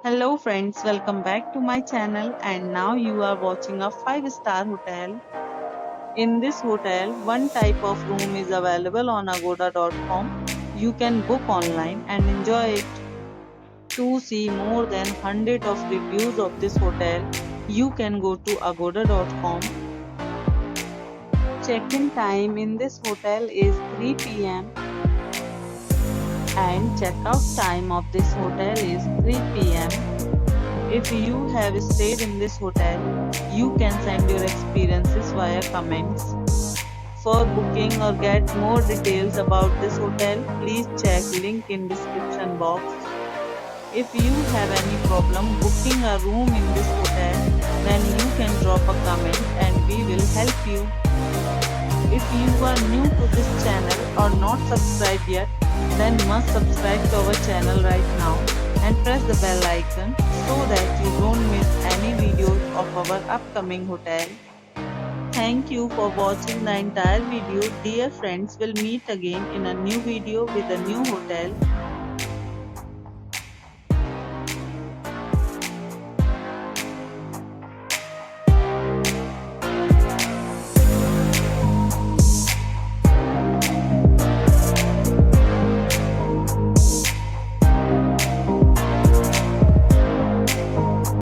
Hello friends, welcome back to my channel and now you are watching a 5-star hotel. In this hotel, one type of room is available on agoda.com. You can book online and enjoy it. To see more than 100 of reviews of this hotel, you can go to agoda.com. Check-in time in this hotel is 3 p.m. and check-out time of this hotel is 3 p.m. If you have stayed in this hotel, you can send your experiences via comments. For booking or get more details about this hotel, please check link in description box. If you have any problem booking a room in this hotel, then you can drop a comment and we will help you. If you are new to this channel or not subscribed yet, then must subscribe to our channel right now and press the bell icon so that you don't miss any videos of our upcoming hotel. Thank you for watching the entire video. Dear friends, we'll meet again in a new video with a new hotel.